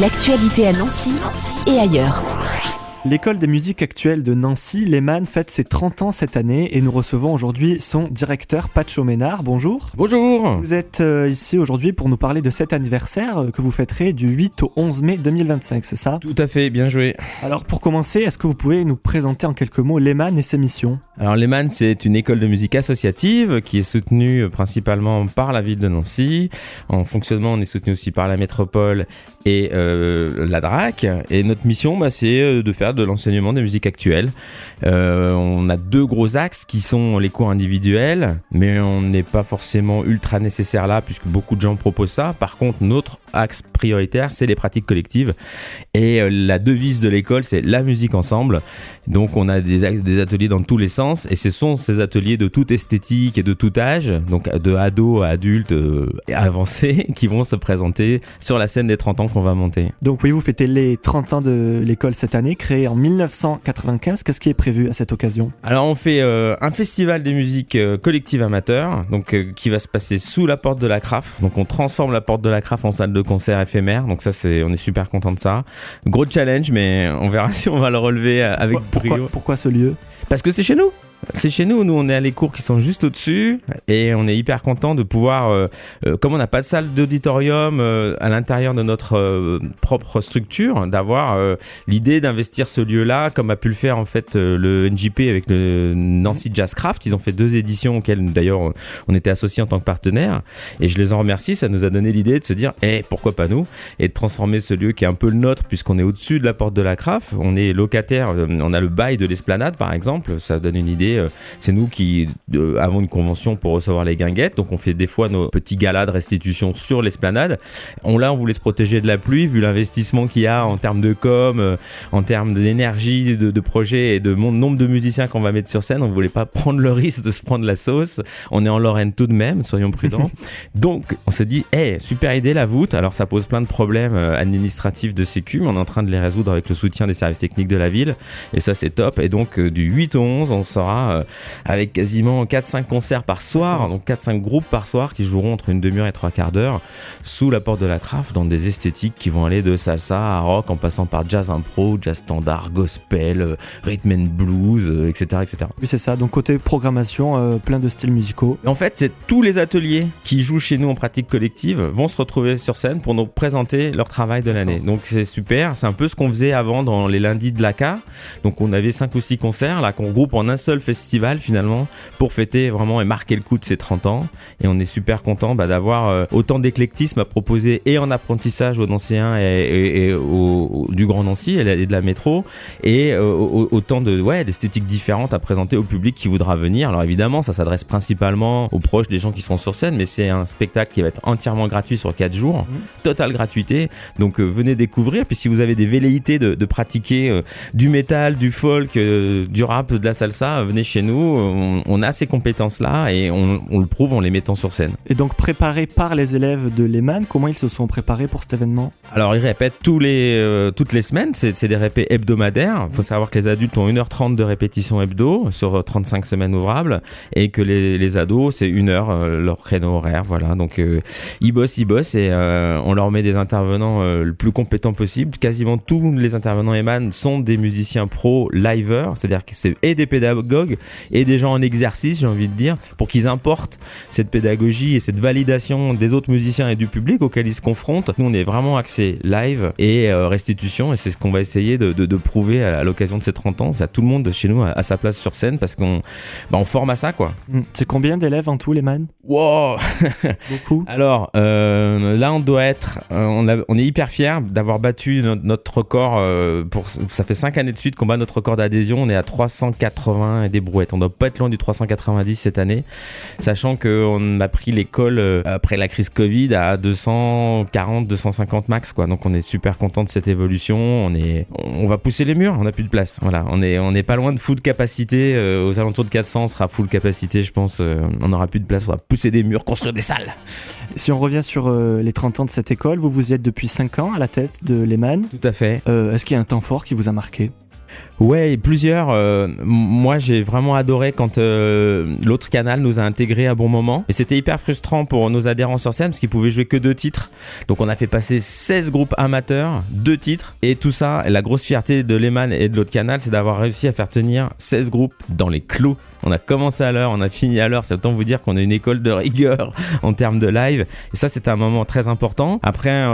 L'actualité à Nancy et ailleurs. L'école des musiques actuelles de Nancy, l'EMAN, fête ses 30 ans cette année et nous recevons aujourd'hui son directeur, Patcho Ménard. Bonjour. Bonjour. Vous êtes ici aujourd'hui pour nous parler de cet anniversaire que vous fêterez du 8 au 11 mai 2025, c'est ça ? Tout à fait, bien joué. Alors pour commencer, est-ce que vous pouvez nous présenter en quelques mots l'EMAN et ses missions ? Alors l'EMAN, c'est une école de musique associative qui est soutenue principalement par la ville de Nancy. En fonctionnement, on est soutenu aussi par la métropole et la DRAC. Et notre mission, c'est de faire de l'enseignement des musiques actuelles. On a deux gros axes qui sont les cours individuels, mais on n'est pas forcément ultra nécessaire là puisque beaucoup de gens proposent ça. Par contre, notre axe prioritaire, c'est les pratiques collectives. Et la devise de l'école, c'est la musique ensemble. Donc on a des ateliers dans tous les sens et ce sont ces ateliers de toute esthétique et de tout âge, donc de ados à adultes et avancés, qui vont se présenter sur la scène des 30 ans qu'on va monter. Donc oui, vous fêtez les 30 ans de l'école cette année, créée en 1995. Qu'est-ce qui est prévu à cette occasion ? Alors on fait un festival des musiques collectives amateurs, donc qui va se passer sous la porte de la CRAF. Donc on transforme la porte de la CRAF en salle de concert éphémère. Donc ça, on est super content de ça. Gros challenge, mais on verra si on va le relever avec brio. Pourquoi ce lieu ? Parce que c'est chez nous. C'est chez nous, on est à les cours qui sont juste au-dessus et on est hyper content de pouvoir, comme on n'a pas de salle d'auditorium à l'intérieur de notre propre structure, d'avoir l'idée d'investir ce lieu-là, comme a pu le faire en fait le NJP avec le Nancy Jazz Craft. Ils ont fait 2 éditions auxquelles d'ailleurs on était associés en tant que partenaire et je les en remercie. Ça nous a donné l'idée de se dire pourquoi pas nous, et de transformer ce lieu qui est un peu le nôtre puisqu'on est au-dessus de la porte de la CRAF. On est locataire, on a le bail de l'esplanade par exemple, ça donne une idée. C'est nous qui avons une convention pour recevoir les guinguettes, donc on fait des fois nos petits galas de restitution sur l'esplanade. On voulait se protéger de la pluie vu l'investissement qu'il y a en termes de com, en termes d'énergie, de projet et de nombre de musiciens qu'on va mettre sur scène. On voulait pas prendre le risque de se prendre la sauce. On est en Lorraine tout de même, soyons prudents. Donc on s'est dit, super idée la voûte. Alors ça pose plein de problèmes administratifs de sécu, mais on est en train de les résoudre avec le soutien des services techniques de la ville et ça c'est top. Et donc du 8 au 11 on sera avec quasiment 4-5 concerts par soir, donc 4-5 groupes par soir qui joueront entre une demi-heure et 3/4 d'heure sous la porte de la CRAF dans des esthétiques qui vont aller de salsa à rock en passant par jazz impro, jazz standard, gospel, rhythm and blues, etc., etc. Oui, c'est ça. Donc côté programmation, plein de styles musicaux. En fait, c'est tous les ateliers qui jouent chez nous en pratique collective vont se retrouver sur scène pour nous présenter leur travail de l'année. Donc c'est super. C'est un peu ce qu'on faisait avant dans les lundis de l'ACA. Donc on avait 5 ou 6 concerts là qu'on regroupe en un seul festival finalement pour fêter vraiment et marquer le coup de ses 30 ans. Et on est super content d'avoir autant d'éclectisme à proposer et en apprentissage aux Nancéens et du Grand Nancy et de la métro, et autant d'esthétiques différentes à présenter au public qui voudra venir. Alors évidemment ça s'adresse principalement aux proches des gens qui seront sur scène, mais c'est un spectacle qui va être entièrement gratuit sur 4 jours, totale gratuité, donc venez découvrir. Puis si vous avez des velléités de pratiquer du métal, du folk, du rap, de la salsa, venez chez nous, on a ces compétences-là et on le prouve en les mettant sur scène. Et donc préparés par les élèves de l'EMAN, comment ils se sont préparés pour cet événement ? Alors ils répètent toutes les semaines, c'est des répés hebdomadaires. Il faut savoir que les adultes ont 1h30 de répétition hebdo sur 35 semaines ouvrables et que les ados c'est 1 heure leur créneau horaire. Voilà, donc ils bossent et on leur met des intervenants le plus compétents possible. Quasiment tous les intervenants EMAN sont des musiciens pro liveurs, c'est-à-dire que c'est et des pédagogues et des gens en exercice, j'ai envie de dire, pour qu'ils importent cette pédagogie et cette validation des autres musiciens et du public auxquels ils se confrontent. Nous, on est vraiment axé live et restitution, et c'est ce qu'on va essayer de prouver à l'occasion de ces 30 ans. Tout le monde chez nous a sa place sur scène parce qu'on forme à ça, quoi. C'est combien d'élèves en tout, l'EMAN ? Wow. Beaucoup. Alors, là, on doit être... on est hyper fiers d'avoir battu notre record. Ça fait 5 années de suite qu'on bat notre record d'adhésion. On est à 380 et des brouettes. On doit pas être loin du 390 cette année, sachant qu'on a pris l'école après la crise Covid à 240, 250 max, quoi. Donc on est super content de cette évolution. On va pousser les murs, on n'a plus de place. Voilà, on est pas loin de full capacité. Aux alentours de 400, on sera full capacité, je pense. On n'aura plus de place, on va pousser des murs, construire des salles. Si on revient sur les 30 ans de cette école, vous y êtes depuis 5 ans à la tête de l'EMAN. Tout à fait. Est-ce qu'il y a un temps fort qui vous a marqué ? Ouais, plusieurs. Moi, j'ai vraiment adoré quand l'autre canal nous a intégrés à bon moment. Et c'était hyper frustrant pour nos adhérents sur scène parce qu'ils pouvaient jouer que 2 titres. Donc on a fait passer 16 groupes amateurs, 2 titres. Et tout ça, la grosse fierté de Lehman et de l'autre canal, c'est d'avoir réussi à faire tenir 16 groupes dans les clous. On a commencé à l'heure, on a fini à l'heure. C'est autant vous dire qu'on a une école de rigueur en termes de live. Et ça, c'était un moment très important. Après,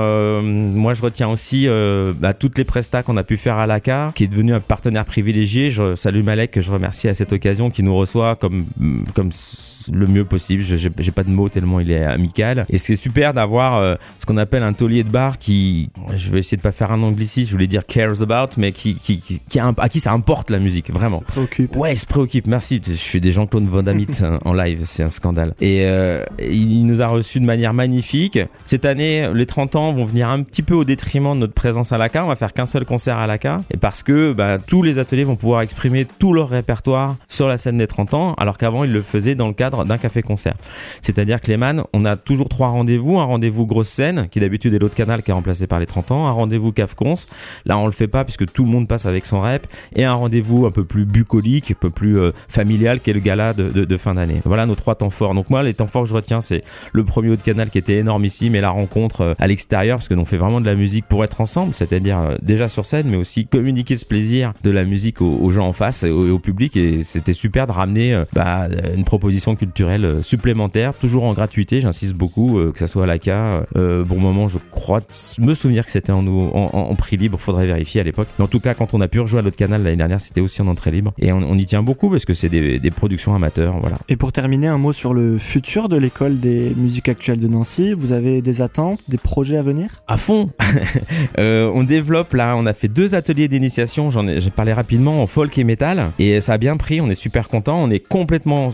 moi, je retiens aussi toutes les prestats qu'on a pu faire à l'ACA, qui est devenu un partenaire privilégié. Je salue Malek, que je remercie à cette occasion, qui nous reçoit comme le mieux possible. J'ai pas de mots tellement il est amical. Et c'est super d'avoir ce qu'on appelle un taulier de bar qui, je vais essayer de pas faire un anglicisme, je voulais dire cares about, mais à qui ça importe la musique, vraiment. Se préoccupe. Ouais, se préoccupe. Merci. Je fais des Jean-Claude Van Damme en live, c'est un scandale. Et il nous a reçus de manière magnifique. Cette année, les 30 ans vont venir un petit peu au détriment de notre présence à l'ACA. On va faire qu'un seul concert à l'ACA. Et parce que tous les ateliers vont pouvoir exprimer tout leur répertoire sur la scène des 30 ans, alors qu'avant, ils le faisaient dans le cadre d'un café-concert. C'est-à-dire que Lehman, on a toujours 3 rendez-vous. Un rendez-vous grosse scène, qui d'habitude est l'autre canal qui est remplacé par les 30 ans. Un rendez-vous caf-cons. Là, on le fait pas puisque tout le monde passe avec son rep. Et un rendez-vous un peu plus bucolique, un peu plus familial, qui est le gala de fin d'année. Voilà nos 3 temps forts. Donc moi, les temps forts que je retiens, c'est le premier haut de canal qui était énormissime et la rencontre à l'extérieur, parce que nous on fait vraiment de la musique pour être ensemble, c'est-à-dire déjà sur scène, mais aussi communiquer ce plaisir de la musique aux gens en face et au public. Et c'était super de ramener une proposition culturelle supplémentaire, toujours en gratuité, j'insiste beaucoup, que ça soit à l'ACA. Bon moment, je crois me souvenir que c'était en prix libre, faudrait vérifier à l'époque. Mais en tout cas, quand on a pu rejouer à l'autre canal l'année dernière, c'était aussi en entrée libre. Et on y tient beaucoup parce que c'est des productions amateurs, voilà. Et pour terminer, un mot sur le futur de l'école des musiques actuelles de Nancy. Vous avez des attentes, des projets à venir ? À fond. On développe là, on a fait 2 ateliers d'initiation, j'ai parlé rapidement en folk et métal, et ça a bien pris, on est super content, on est complètement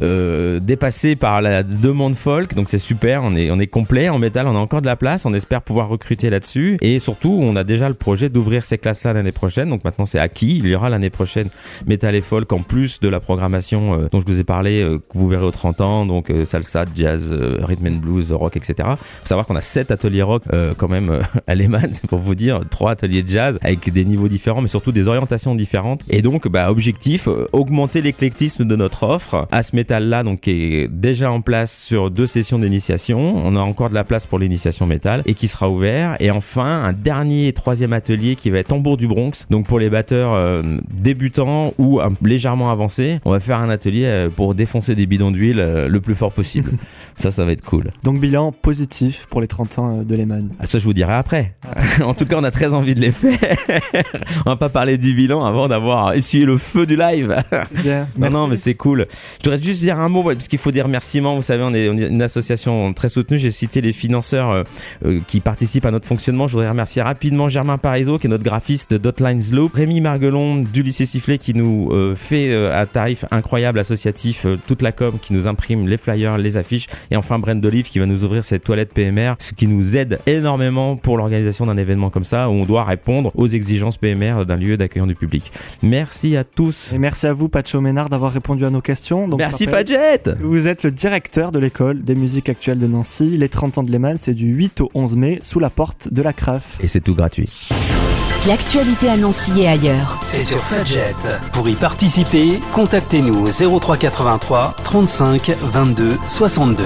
dépassé par la demande folk, donc c'est super, on est complet. En métal, on a encore de la place, on espère pouvoir recruter là-dessus, et surtout on a déjà le projet d'ouvrir ces classes-là l'année prochaine, donc maintenant c'est acquis, il y aura l'année prochaine métal et folk en plus de la programmation dont je vous ai parlé, que vous verrez aux 30 ans, donc salsa, jazz, rhythm and blues, rock, etc. Faut savoir qu'on a 7 ateliers rock quand même à Lehman, c'est pour vous dire, 3 ateliers de jazz avec des niveaux différents, mais surtout des orientations différentes. Et donc objectif, augmenter l'éclectisme de notre offre à ce métal-là, donc qui est déjà en place sur 2 sessions d'initiation. On a encore de la place pour l'initiation métal et qui sera ouvert. Et enfin, un dernier 3e atelier qui va être Tambour du Bronx. Donc pour les batteurs débutants ou légèrement avancés, on va faire un atelier pour défoncer des bidons d'huile le plus fort possible. Ça va être cool. Donc bilan positif pour les 30 ans de Lehman. Ça, je vous dirai après. En tout cas, on a très envie de les faire. On va pas parler du bilan avant d'avoir essuyé le feu du live. Bien, non, mais c'est cool. Je voudrais juste dire un mot, parce qu'il faut des remerciements. Vous savez, on est une association très soutenue. J'ai cité les financeurs qui participent à notre fonctionnement. Je voudrais remercier rapidement Germain Parizeau, qui est notre graphiste de Dotlines Loop, Rémi Marguelon du lycée Sifflet, qui nous fait à tarif incroyable associatif toute la com, qui nous imprime les flyers, les affiches, et enfin Brent D'Olive qui va nous ouvrir cette toilette PMR, ce qui nous aide énormément pour l'organisation d'un événement comme ça, où on doit répondre aux exigences PMR d'un lieu d'accueillant du public. Merci à tous. Et merci à vous, Patcho Ménard, d'avoir répondu à nos questions. Donc, merci Fadjet. Vous êtes le directeur de l'école des musiques actuelles de Nancy. Les 30 ans de Lehman, c'est du 8 au 11 mai, sous la porte de la CRAF. Et c'est tout gratuit. L'actualité à Nancy et ailleurs, c'est sur Fadjet. Pour y participer, contactez-nous au 03 83 35 22 62.